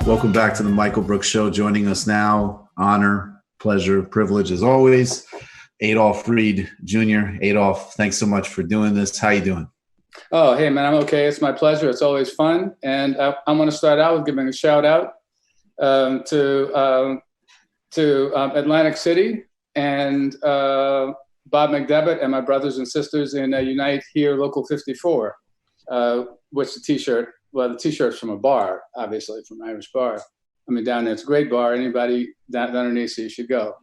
Welcome back to the Michael Brooks Show. Joining us now, honor, pleasure, privilege as always, Adolph Reed Jr. Adolph, thanks so much for doing this. How you doing? Oh, hey, man, I'm okay. It's my pleasure. It's always fun. And I want to start out with giving a shout out to Atlantic City and Bob McDevitt and my brothers and sisters in Unite Here Local 54, which the t-shirt's from a bar, obviously, from an Irish bar. I mean, down there, it's a great bar. Anybody down underneath you should go.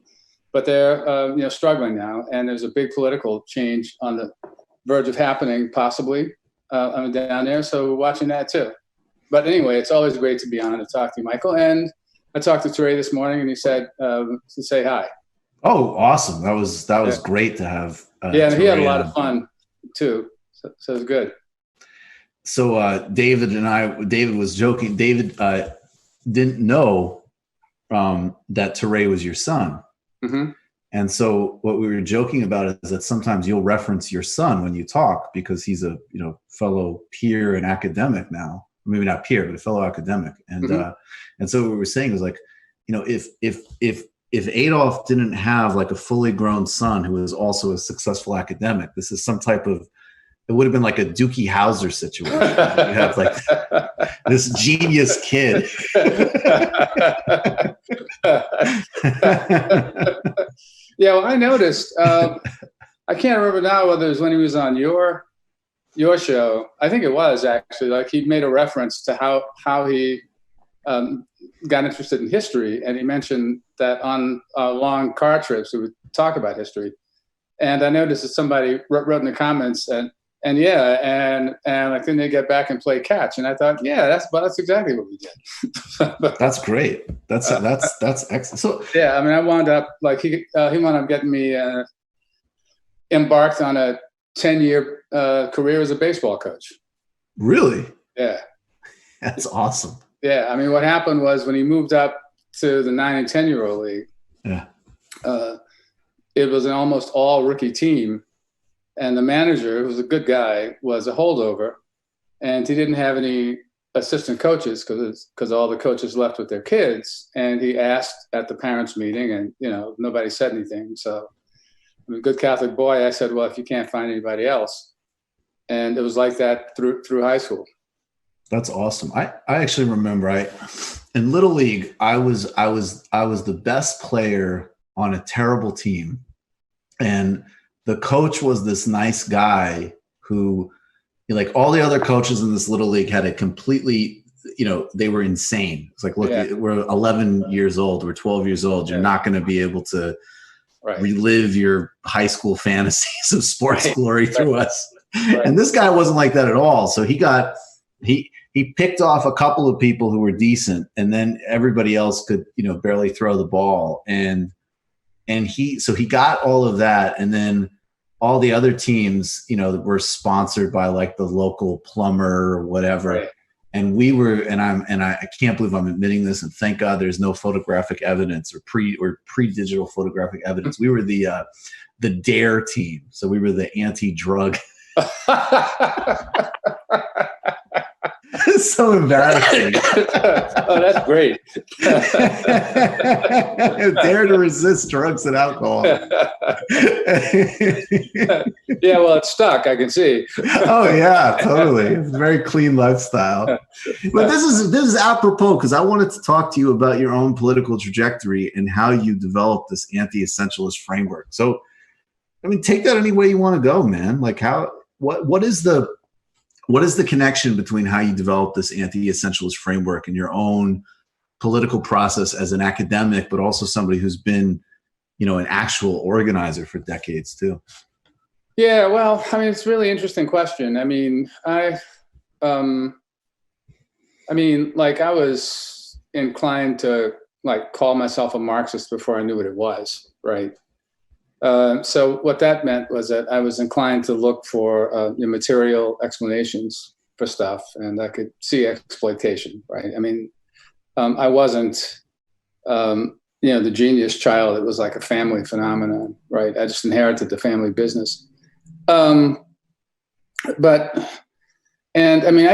But they're struggling now, and there's a big political change on the verge of happening, possibly, down there. So we're watching that too. But anyway, it's always great to be on and to talk to you, Michael. And I talked to Trey this morning, and he said to say hi. Oh, awesome! That was great to have. Yeah, and he had a lot of fun too. So it was good. So David was joking. David didn't know that Teray was your son. Mm-hmm. And so what we were joking about is that sometimes you'll reference your son when you talk because he's a fellow peer and academic now. Maybe not peer, but a fellow academic. And mm-hmm. And so what we were saying was like, if Adolph didn't have like a fully grown son who is also a successful academic, this is some type of, it would have been like a Dookie Howser situation. You have like this genius kid. Yeah, well, I noticed. I can't remember now whether it was when he was on your show. I think it was actually. Like he made a reference to how he got interested in history, and he mentioned that on long car trips we would talk about history. And I noticed that somebody wrote in the comments and I think they get back and play catch. And I thought, yeah, that's exactly what we did. That's great. That's excellent. So yeah, I mean, I wound up like he wound up getting me embarked on a 10-year career as a baseball coach. Really? Yeah. That's awesome. Yeah, I mean, what happened was when he moved up to the 9 and 10-year-old league, yeah, it was an almost all rookie team. And the manager, who was a good guy, was a holdover, and he didn't have any assistant coaches because all the coaches left with their kids. And he asked at the parents' meeting, and nobody said anything. So, I'm a good Catholic boy. I said, "Well, if you can't find anybody else," and it was like that through high school. That's awesome. I actually remember in Little League I was the best player on a terrible team, and the coach was this nice guy who, like all the other coaches in this Little League had a completely, they were insane. It's like, look, we're 11 years old, we're 12 years old. You're not going to be able to relive your high school fantasies of sports glory through us. Right. And this guy wasn't like that at all. So he picked off a couple of people who were decent, and then everybody else could, barely throw the ball. And he got all of that. And then all the other teams, were sponsored by like the local plumber or whatever. Right. And we were, I can't believe I'm admitting this, and thank God there's no photographic evidence or pre-digital photographic evidence. We were the DARE team. So we were the anti-drug. It's so embarrassing. Oh, that's great. Dare to resist drugs and alcohol. Yeah, well, it's stuck, I can see. Oh yeah, totally. It's a very clean lifestyle. But this is apropos because I wanted to talk to you about your own political trajectory and how you developed this anti-essentialist framework. So, I mean, take that any way you want to go, man. Like what is the connection between how you develop this anti-essentialist framework and your own political process as an academic, but also somebody who's been, an actual organizer for decades too? Yeah, well, I mean, it's a really interesting question. I mean, I was inclined to like call myself a Marxist before I knew what it was, right? So what that meant was that I was inclined to look for material explanations for stuff, and I could see exploitation, right? I mean, I wasn't, the genius child. It was like a family phenomenon, right? I just inherited the family business. I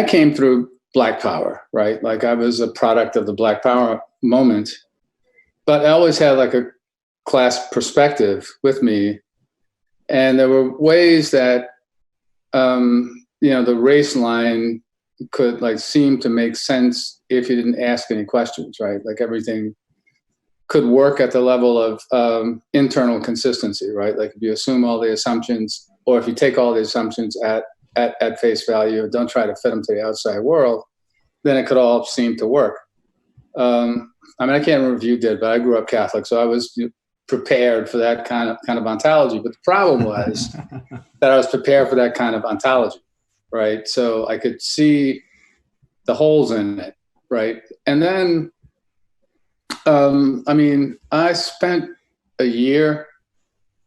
came through Black Power, right? Like I was a product of the Black Power moment, but I always had like a class perspective with me. And there were ways that, the race line could like seem to make sense if you didn't ask any questions, right? Like everything could work at the level of internal consistency, right? Like if you assume all the assumptions, or if you take all the assumptions at face value, don't try to fit them to the outside world, then it could all seem to work. I can't remember if you did, but I grew up Catholic, so I was prepared for that kind of ontology. But the problem was that I was prepared for that kind of ontology, right? So I could see the holes in it, right? And then, I spent a year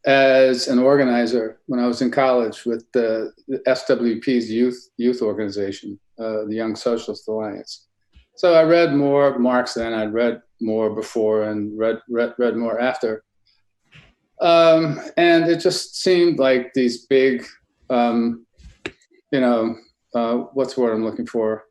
as an organizer when I was in college with the SWP's youth organization, the Young Socialist Alliance. So I read more Marx then, I'd read more before and read more after. And it just seemed like these big, what's the word I'm looking for?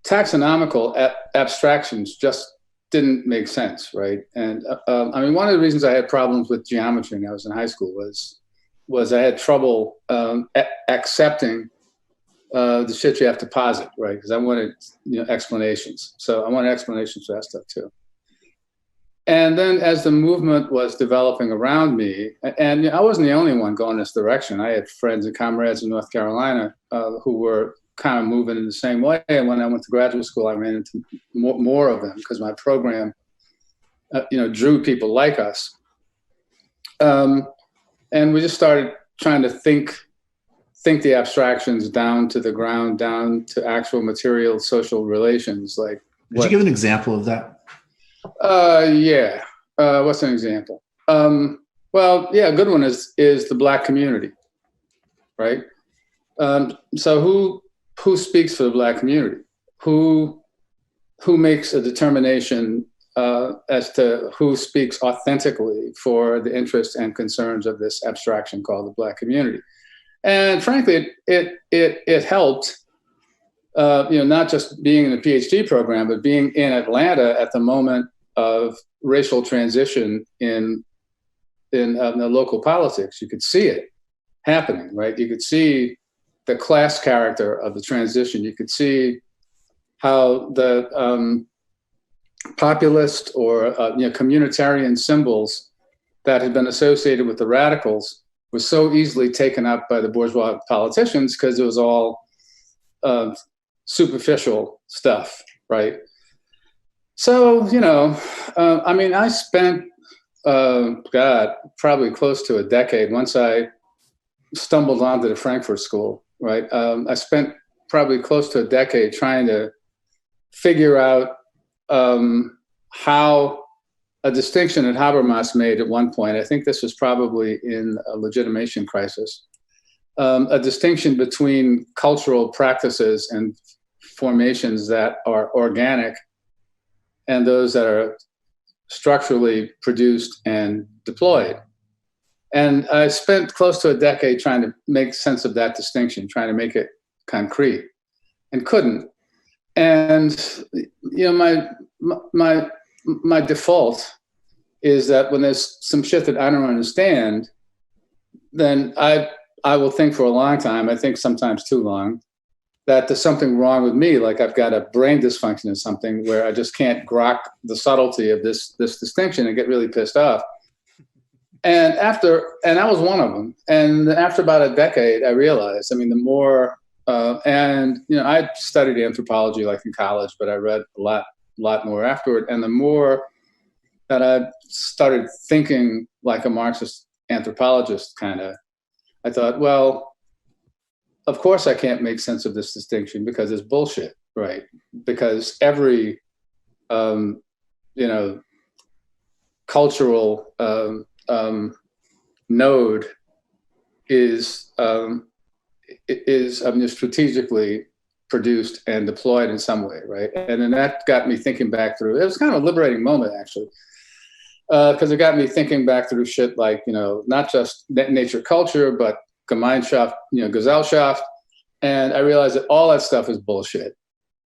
Taxonomical abstractions just didn't make sense, right? And one of the reasons I had problems with geometry when I was in high school was I had trouble accepting the shit you have to posit, right? Because I wanted explanations. So I wanted explanations for that stuff too. And then as the movement was developing around me, and I wasn't the only one going this direction. I had friends and comrades in North Carolina who were kind of moving in the same way. And when I went to graduate school, I ran into more of them because my program, drew people like us. And we just started trying to think the abstractions down to the ground, down to actual material social relations. Like, could you give an example of that? Yeah. What's an example? A good one is the Black community, right? So who speaks for the Black community? Who makes a determination as to who speaks authentically for the interests and concerns of this abstraction called the Black community? And frankly, it helped, not just being in a PhD program, but being in Atlanta at the moment of racial transition in the local politics. You could see it happening, right? You could see the class character of the transition. You could see how the populist or communitarian symbols that had been associated with the radicals was so easily taken up by the bourgeois politicians because it was all superficial stuff, right? So, I spent, probably close to a decade once I stumbled onto the Frankfurt School, right? I spent probably close to a decade trying to figure out how a distinction that Habermas made at one point, I think this was probably in a legitimation crisis, a distinction between cultural practices and formations that are organic and those that are structurally produced and deployed. And I spent close to a decade trying to make sense of that distinction, trying to make it concrete, and couldn't. And my default is that when there's some shit that I don't understand, then I will think for a long time, I think sometimes too long, that there's something wrong with me, like I've got a brain dysfunction or something where I just can't grok the subtlety of this distinction and get really pissed off. And I was one of them. And after about a decade, I realized, the more, I studied anthropology like in college, but I read a lot more afterward. And the more that I started thinking like a Marxist anthropologist, I thought, well, of course I can't make sense of this distinction because it's bullshit, right? Because every, cultural node is strategically produced and deployed in some way, right? And then that got me thinking back through. It was kind of a liberating moment, actually, because it got me thinking back through shit like, not just nature culture, but Gemeinschaft, Gesellschaft, And I realized that all that stuff is bullshit,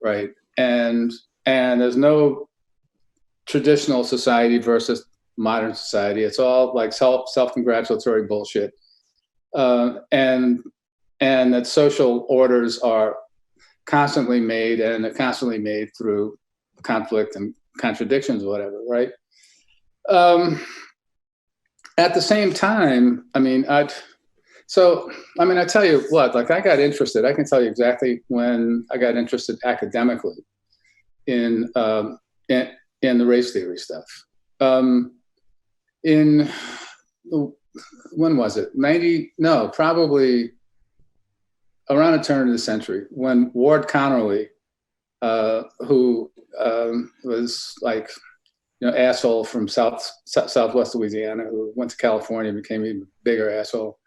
right? And there's no traditional society versus modern society. It's all like self-congratulatory bullshit. And that social orders are constantly made, and they're constantly made through conflict and contradictions or whatever, right? At the same time, I tell you what, like I got interested, I can tell you exactly when I got interested academically in the race theory stuff. When was it? Probably around the turn of the century, when Ward Connerly, who was like, asshole from Southwest Louisiana, who went to California and became an even bigger asshole,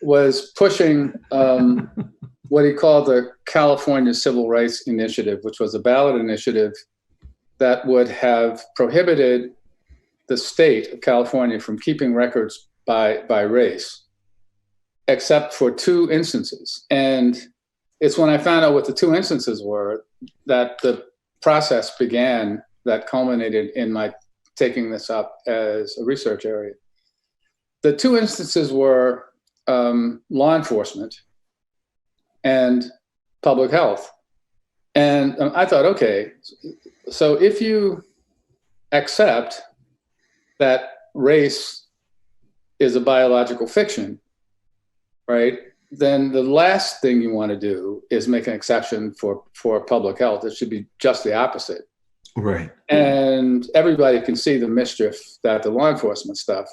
was pushing what he called the California Civil Rights Initiative, which was a ballot initiative that would have prohibited the state of California from keeping records by race, except for 2 instances. And it's when I found out what the 2 instances were that the process began that culminated in my taking this up as a research area. The 2 instances were law enforcement and public health. And I thought, okay, so if you accept that race is a biological fiction, right, then the last thing you want to do is make an exception for public health. It should be just the opposite. Right. And everybody can see the mischief that the law enforcement stuff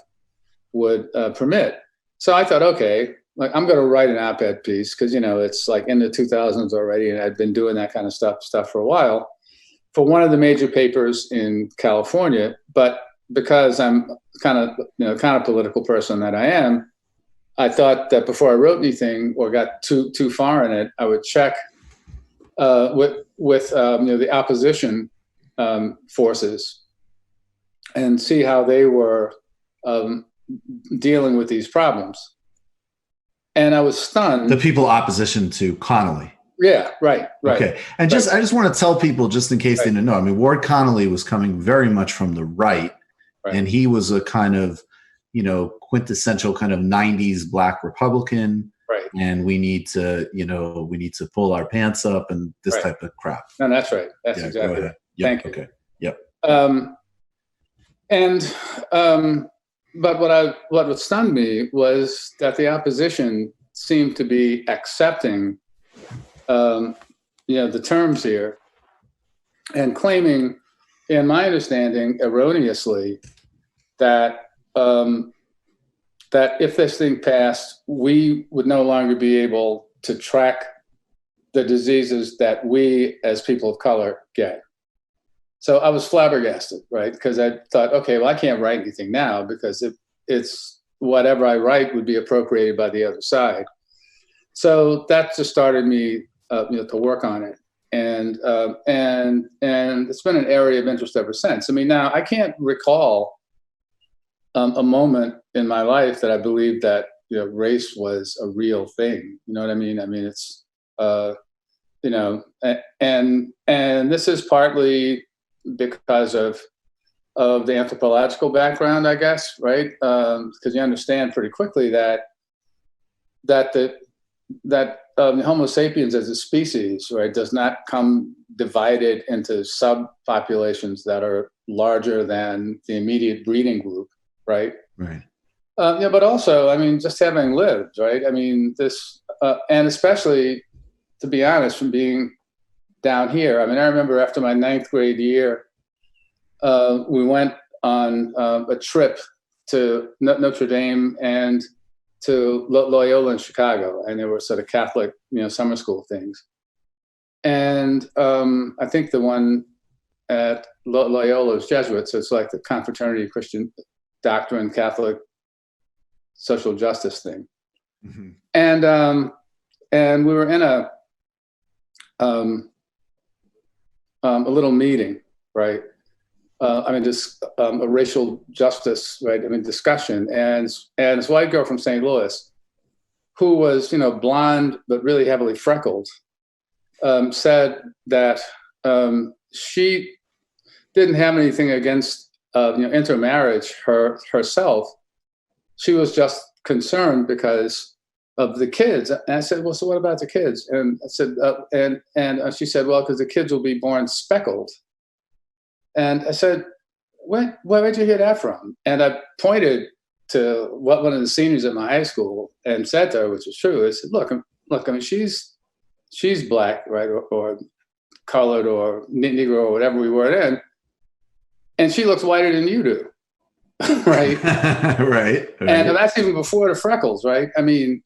would permit. So I thought, okay, like I'm going to write an op-ed piece because, it's like in the 2000s already, and I'd been doing that kind of stuff for a while for one of the major papers in California. But because I'm kind of political person that I am, I thought that before I wrote anything or got too far in it, I would check with the opposition forces and see how they were dealing with these problems. And I was stunned. The people opposition to Connolly. Yeah, right. Okay. And I just want to tell people, just in case they didn't know, Ward Connolly was coming very much from the right. And he was a kind of, quintessential kind of 90s Black Republican. Right. And we need to pull our pants up and this type of crap. No, that's right. That's exactly right. Yep. Thank you. Okay. Yep. But what stunned me was that the opposition seemed to be accepting, the terms here and claiming, in my understanding, erroneously, that if this thing passed, we would no longer be able to track the diseases that we as people of color get. So I was flabbergasted, right? Because I thought, okay, well, I can't write anything now because it's whatever I write would be appropriated by the other side. So that just started me, to work on it, and it's been an area of interest ever since. Now I can't recall a moment in my life that I believed that race was a real thing. You know what I mean? It's and this is partly because of the anthropological background, I guess, right? Because you understand pretty quickly that Homo sapiens as a species, right, does not come divided into subpopulations that are larger than the immediate breeding group, right? Right. But also, just having lived, right? This, and especially, to be honest, from being down here. I remember after my 9th grade year, we went on a trip to Notre Dame and to Loyola in Chicago, and there were sort of Catholic, summer school things. And I think the one at Loyola is Jesuit, so it's like the Confraternity Christian Doctrine, Catholic social justice thing. Mm-hmm. And we were in a little meeting, right? A racial justice, right? Discussion, and this white girl from St. Louis who was, blonde but really heavily freckled, said that she didn't have anything against intermarriage herself. She was just concerned because of the kids. And I said, well, so what about the kids? And I said, and she said, well, because the kids will be born speckled. And I said, where did you hear that from? And I pointed to what one of the seniors at my high school and said to her, which was true. I said, look, I mean, she's black, right, or colored or Negro or whatever we were then, and she looks whiter than you do, right? Right. And that's even before the freckles, right? I mean,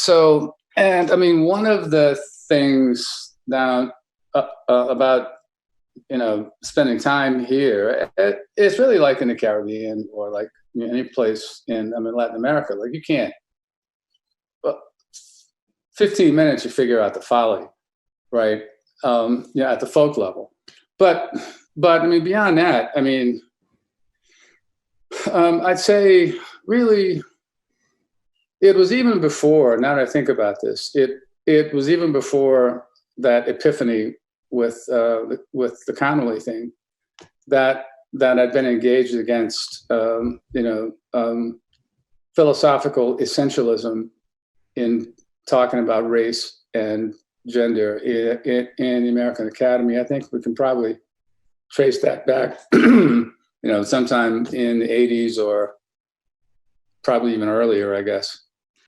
one of the things now about spending time here, it's really like in the Caribbean or like any place in Latin America. Like you can't. 15 minutes, you figure out the folly, right? At the folk level. But I mean, beyond that, I mean, I'd say really, it was even before. Now that I think about this, it was even before that epiphany with the Connolly thing that I'd been engaged against, philosophical essentialism in talking about race and gender in the American Academy. I think we can probably trace that back, sometime in the 80s or probably even earlier, I guess.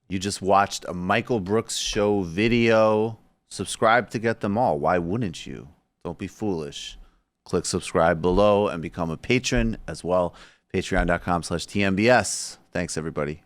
You just watched a Michael Brooks show video. Subscribe to get them all. Why wouldn't you? Don't be foolish. Click subscribe below and become a patron as well. Patreon.com/TMBS. Thanks, everybody.